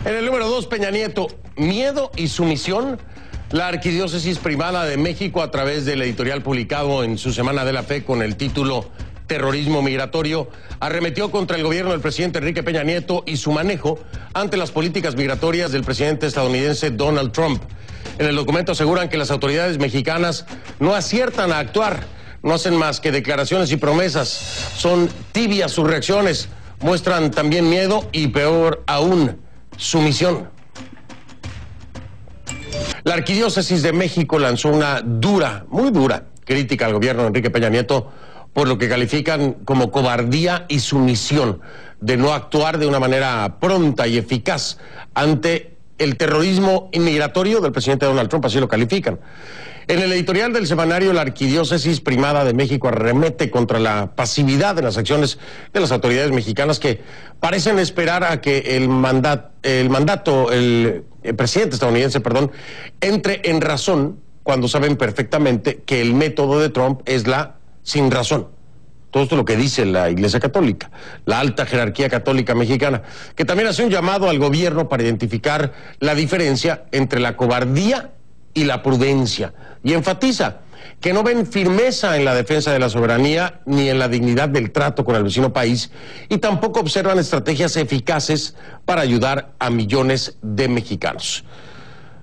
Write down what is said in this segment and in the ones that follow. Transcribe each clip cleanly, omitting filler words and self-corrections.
En el número 2, Peña Nieto, miedo y sumisión. La Arquidiócesis Primada de México, a través del editorial publicado en su Semana de la Fe con el título Terrorismo Migratorio, arremetió contra el gobierno del presidente Enrique Peña Nieto y su manejo ante las políticas migratorias del presidente estadounidense Donald Trump. En el documento aseguran que las autoridades mexicanas no aciertan a actuar, no hacen más que declaraciones y promesas, son tibias sus reacciones, muestran también miedo y, peor aún, sumisión. La Arquidiócesis de México lanzó una dura, muy dura, crítica al gobierno de Enrique Peña Nieto por lo que califican como cobardía y sumisión de no actuar de una manera pronta y eficaz ante el terrorismo inmigratorio del presidente Donald Trump, así lo califican. En el editorial del semanario, la Arquidiócesis Primada de México arremete contra la pasividad de las acciones de las autoridades mexicanas que parecen esperar a que el presidente estadounidense, entre en razón cuando saben perfectamente que el método de Trump es la sin razón. Todo esto es lo que dice la Iglesia Católica, la alta jerarquía católica mexicana, que también hace un llamado al gobierno para identificar la diferencia entre la cobardía y la prudencia, y enfatiza que no ven firmeza en la defensa de la soberanía ni en la dignidad del trato con el vecino país, y tampoco observan estrategias eficaces para ayudar a millones de mexicanos.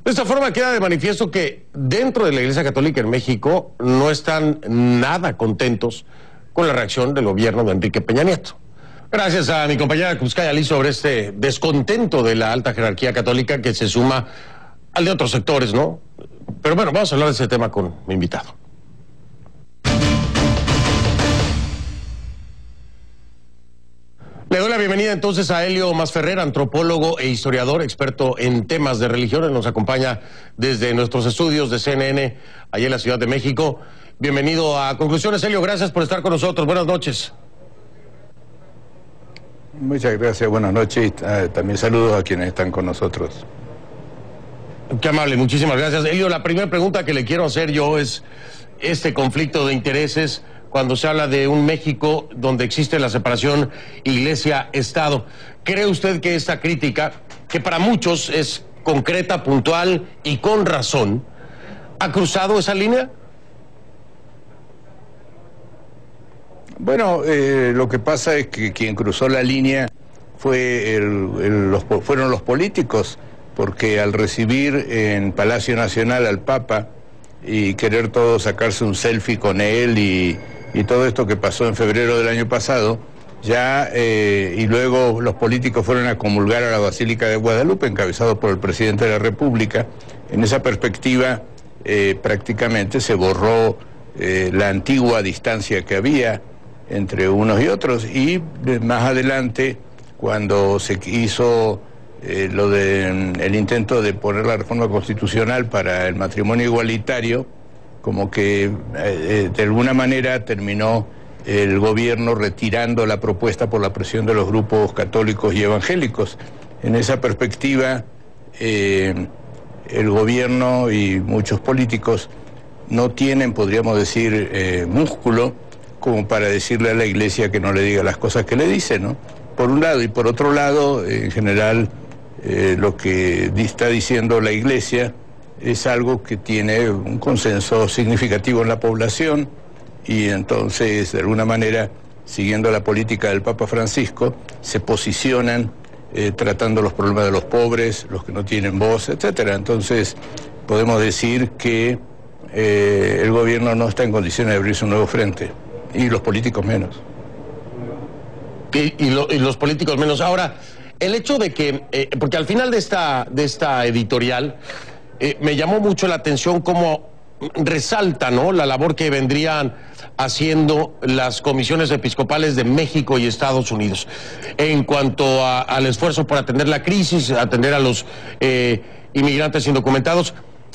De esta forma queda de manifiesto que dentro de la Iglesia Católica en México no están nada contentos con la reacción del gobierno de Enrique Peña Nieto. Gracias a mi compañera Kuzkaya Lee sobre este descontento de la alta jerarquía católica que se suma al de otros sectores, ¿no? Pero bueno, vamos a hablar de ese tema con mi invitado. Le doy la bienvenida entonces a Helio Masferrer, antropólogo e historiador, experto en temas de religión. Él nos acompaña desde nuestros estudios de CNN, allá en la Ciudad de México. Bienvenido a Conclusiones, Helio. Gracias por estar con nosotros. Buenas noches. Muchas gracias, buenas noches. También saludos a quienes están con nosotros. Qué amable, muchísimas gracias. Helio, la primera pregunta que le quiero hacer yo es este conflicto de intereses cuando se habla de un México donde existe la separación Iglesia-Estado. ¿Cree usted que esta crítica, que para muchos es concreta, puntual y con razón, ha cruzado esa línea? Bueno, lo que pasa es que quien cruzó la línea fueron los políticos, porque al recibir en Palacio Nacional al Papa y querer todos sacarse un selfie con él y todo esto que pasó en febrero del año pasado, y luego los políticos fueron a comulgar a la Basílica de Guadalupe, encabezados por el presidente de la República. En esa perspectiva, prácticamente se borró la antigua distancia que había entre unos y otros, y más adelante, cuando se hizo el intento de poner la reforma constitucional para el matrimonio igualitario, como que de alguna manera terminó el gobierno retirando la propuesta por la presión de los grupos católicos y evangélicos. En esa perspectiva, el gobierno y muchos políticos no tienen, podríamos decir, músculo como para decirle a la Iglesia que no le diga las cosas que le dice, ¿no? Por un lado, y por otro lado, en general, lo que está diciendo la Iglesia es algo que tiene un consenso significativo en la población, y entonces, de alguna manera, siguiendo la política del Papa Francisco, se posicionan tratando los problemas de los pobres, los que no tienen voz, etcétera. Entonces, podemos decir que el gobierno no está en condiciones de abrirse un nuevo frente, y los políticos menos. Y los políticos menos. Ahora, el hecho de que, porque al final de esta editorial, me llamó mucho la atención cómo resalta, ¿no?, la labor que vendrían haciendo las comisiones episcopales de México y Estados Unidos en cuanto al esfuerzo por atender la crisis, atender a los inmigrantes indocumentados.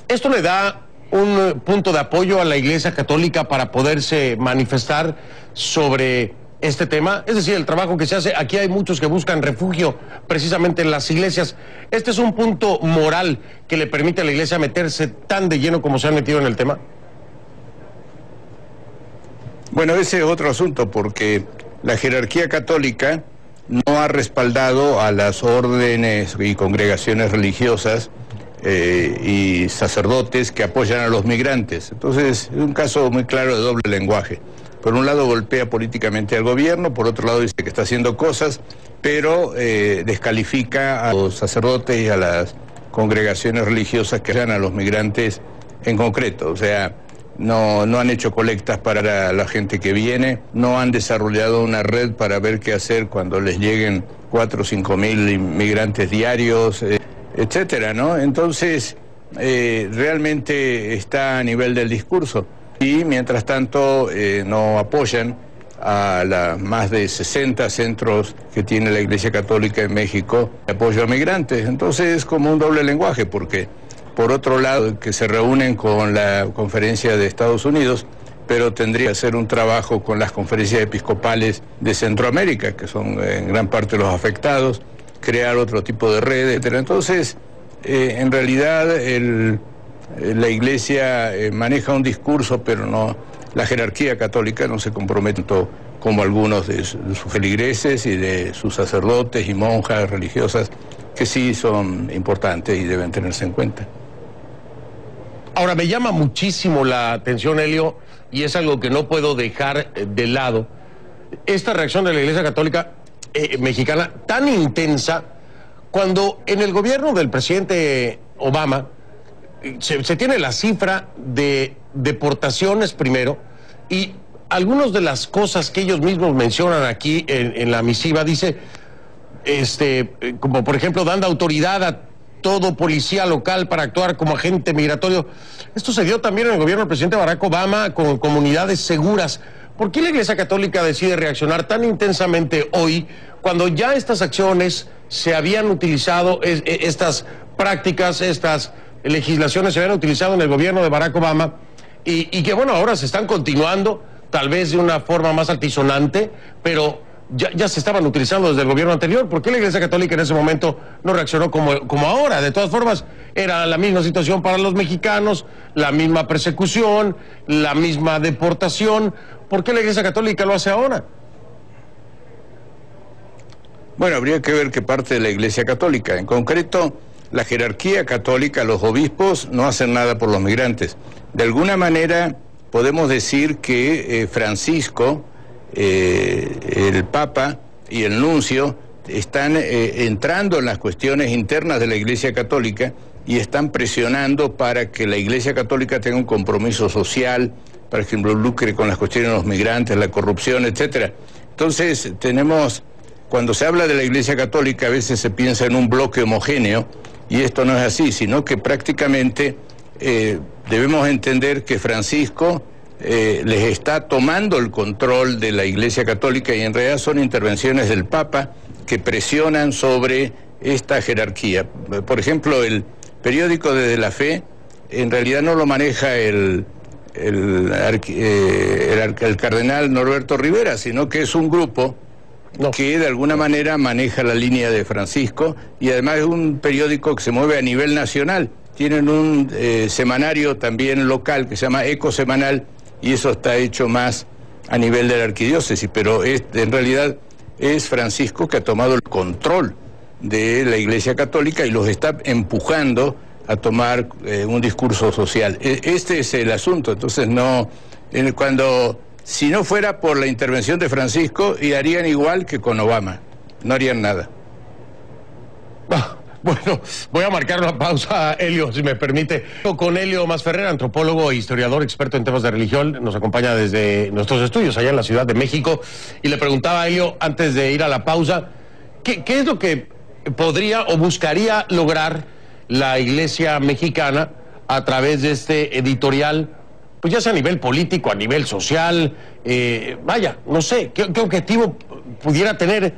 Esto le da un punto de apoyo a la Iglesia Católica para poderse manifestar sobre este tema, es decir, el trabajo que se hace. Aquí hay muchos que buscan refugio precisamente en las iglesias. Este es un punto moral que le permite a la iglesia meterse tan de lleno como se han metido en el tema. Bueno, ese es otro asunto, porque la jerarquía católica no ha respaldado a las órdenes y congregaciones religiosas y sacerdotes que apoyan a los migrantes. Entonces, es un caso muy claro de doble lenguaje. Por un lado golpea políticamente al gobierno, por otro lado dice que está haciendo cosas, pero descalifica a los sacerdotes y a las congregaciones religiosas que apoyan a los migrantes en concreto. O sea, no han hecho colectas para la gente que viene, no han desarrollado una red para ver qué hacer cuando les lleguen 4 o 5 mil inmigrantes diarios, etcétera, ¿no? Entonces, realmente está a nivel del discurso. Y mientras tanto no apoyan a las más de 60 centros que tiene la Iglesia Católica en México de apoyo a migrantes. Entonces es como un doble lenguaje, porque por otro lado que se reúnen con la conferencia de Estados Unidos, pero tendría que hacer un trabajo con las conferencias episcopales de Centroamérica, que son en gran parte los afectados, crear otro tipo de redes, etc. Entonces, en realidad la Iglesia maneja un discurso, pero no, la jerarquía católica no se compromete como algunos de sus feligreses y de sus sacerdotes y monjas religiosas, que sí son importantes y deben tenerse en cuenta. Ahora, me llama muchísimo la atención, Helio, y es algo que no puedo dejar de lado, esta reacción de la Iglesia Católica mexicana tan intensa, cuando en el gobierno del presidente Obama se tiene la cifra de deportaciones primero, y algunas de las cosas que ellos mismos mencionan aquí en la misiva, dice, como por ejemplo, dando autoridad a todo policía local para actuar como agente migratorio. Esto se dio también en el gobierno del presidente Barack Obama, con comunidades seguras. ¿Por qué la Iglesia Católica decide reaccionar tan intensamente hoy, cuando ya estas acciones se habían utilizado, estas prácticas, estas legislaciones se habían utilizado en el gobierno de Barack Obama, y que bueno, ahora se están continuando, tal vez de una forma más altisonante, pero ya se estaban utilizando desde el gobierno anterior? ¿Por qué la Iglesia Católica en ese momento no reaccionó como ahora? De todas formas, era la misma situación para los mexicanos, la misma persecución, la misma deportación. ¿Por qué la Iglesia Católica lo hace ahora? Bueno, habría que ver qué parte de la Iglesia Católica. En concreto, la jerarquía católica, los obispos, no hacen nada por los migrantes. De alguna manera, podemos decir que Francisco, el Papa y el Nuncio están entrando en las cuestiones internas de la Iglesia Católica y están presionando para que la Iglesia Católica tenga un compromiso social, para que involucre con las cuestiones de los migrantes, la corrupción, etcétera. Entonces, cuando se habla de la Iglesia Católica, a veces se piensa en un bloque homogéneo, y esto no es así, sino que prácticamente debemos entender que Francisco les está tomando el control de la Iglesia Católica, y en realidad son intervenciones del Papa que presionan sobre esta jerarquía. Por ejemplo, el periódico de la Fe en realidad no lo maneja el cardenal Norberto Rivera, sino que es un grupo que de alguna manera maneja la línea de Francisco, y además es un periódico que se mueve a nivel nacional. Tienen un semanario también local que se llama Eco Semanal, y eso está hecho más a nivel de la arquidiócesis, pero en realidad es Francisco que ha tomado el control de la Iglesia Católica y los está empujando a tomar un discurso social. Este es el asunto. Entonces si no fuera por la intervención de Francisco, y harían igual que con Obama, no harían nada. Bueno, voy a marcar una pausa, Helio, si me permite. Con Helio Masferrer, antropólogo e historiador, experto en temas de religión, nos acompaña desde nuestros estudios allá en la Ciudad de México, y le preguntaba a Helio, antes de ir a la pausa, ¿qué es lo que podría o buscaría lograr la Iglesia mexicana a través de este editorial, pues ya sea a nivel político, a nivel social, no sé, ¿qué objetivo pudiera tener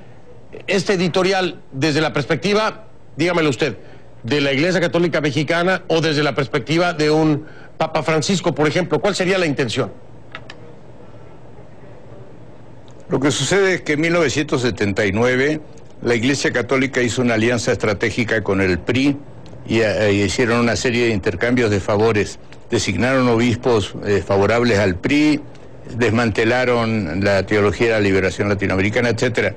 este editorial desde la perspectiva, dígamelo usted, de la Iglesia Católica Mexicana, o desde la perspectiva de un Papa Francisco, por ejemplo? ¿Cuál sería la intención? Lo que sucede es que en 1979 la Iglesia Católica hizo una alianza estratégica con el PRI y hicieron una serie de intercambios de favores. Designaron obispos favorables al PRI, desmantelaron la teología de la liberación latinoamericana, etcétera.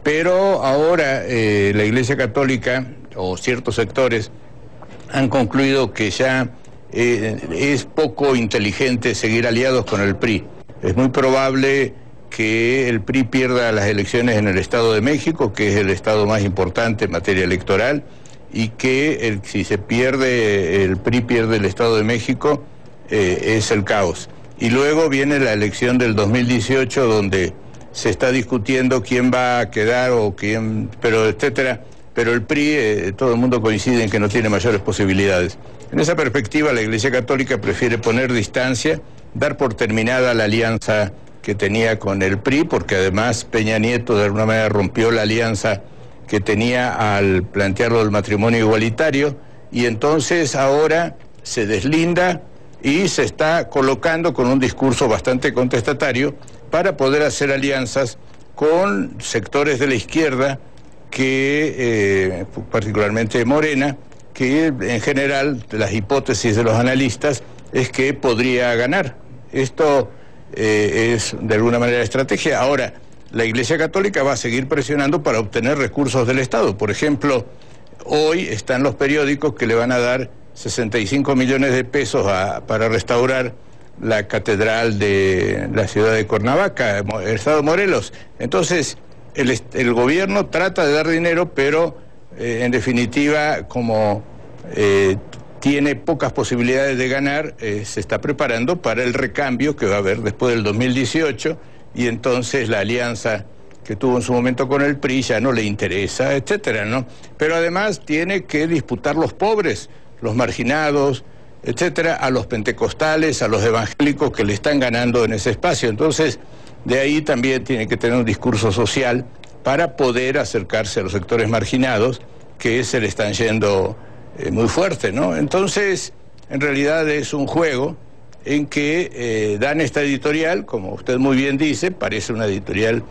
Pero ahora la Iglesia Católica, o ciertos sectores, han concluido que ya es poco inteligente seguir aliados con el PRI. Es muy probable que el PRI pierda las elecciones en el Estado de México, que es el estado más importante en materia electoral, y que si se pierde, el PRI pierde el Estado de México, es el caos. Y luego viene la elección del 2018, donde se está discutiendo quién va a quedar o quién, pero etcétera. Pero el PRI, todo el mundo coincide en que no tiene mayores posibilidades. En esa perspectiva, la Iglesia Católica prefiere poner distancia, dar por terminada la alianza que tenía con el PRI, porque además Peña Nieto de alguna manera rompió la alianza que tenía al plantearlo del matrimonio igualitario, y entonces ahora se deslinda y se está colocando con un discurso bastante contestatario para poder hacer alianzas con sectores de la izquierda, que particularmente Morena, que en general las hipótesis de los analistas es que podría ganar. Esto es de alguna manera estrategia. Ahora, la Iglesia Católica va a seguir presionando para obtener recursos del Estado. Por ejemplo, hoy están los periódicos que le van a dar 65 millones de pesos para restaurar la catedral de la ciudad de Cuernavaca, el estado de Morelos. Entonces, el gobierno trata de dar dinero, pero en definitiva, como tiene pocas posibilidades de ganar, se está preparando para el recambio que va a haber después del 2018, y entonces la alianza que tuvo en su momento con el PRI ya no le interesa, etcétera, ¿no? Pero además tiene que disputar los pobres, los marginados, etcétera, a los pentecostales, a los evangélicos que le están ganando en ese espacio. Entonces, de ahí también tiene que tener un discurso social para poder acercarse a los sectores marginados que se le están yendo muy fuerte, ¿no? Entonces, en realidad es un juego en que dan esta editorial, como usted muy bien dice, parece una editorial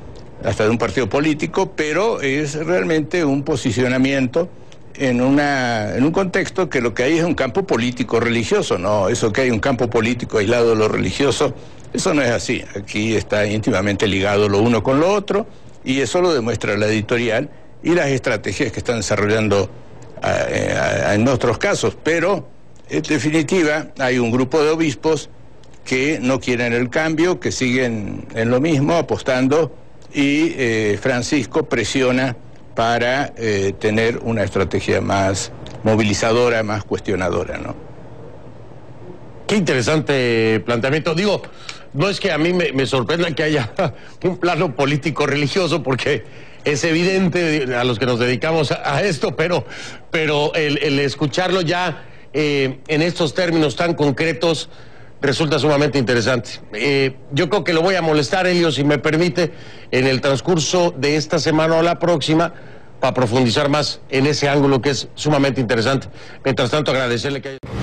hasta de un partido político, pero es realmente un posicionamiento en un contexto que lo que hay es un campo político religioso, ¿no? Eso que hay un campo político aislado de lo religioso, eso no es así. Aquí está íntimamente ligado lo uno con lo otro, y eso lo demuestra la editorial y las estrategias que están desarrollando en otros casos. Pero, en definitiva, hay un grupo de obispos que no quieren el cambio, que siguen en lo mismo, apostando, y Francisco presiona para tener una estrategia más movilizadora, más cuestionadora, ¿no? Qué interesante planteamiento. Digo, no es que a mí me sorprenda que haya un plano político religioso, porque es evidente a los que nos dedicamos a esto, pero el escucharlo ya en estos términos tan concretos resulta sumamente interesante. Yo creo que lo voy a molestar, Elio, si me permite, en el transcurso de esta semana o la próxima, para profundizar más en ese ángulo que es sumamente interesante. Mientras tanto, agradecerle que haya...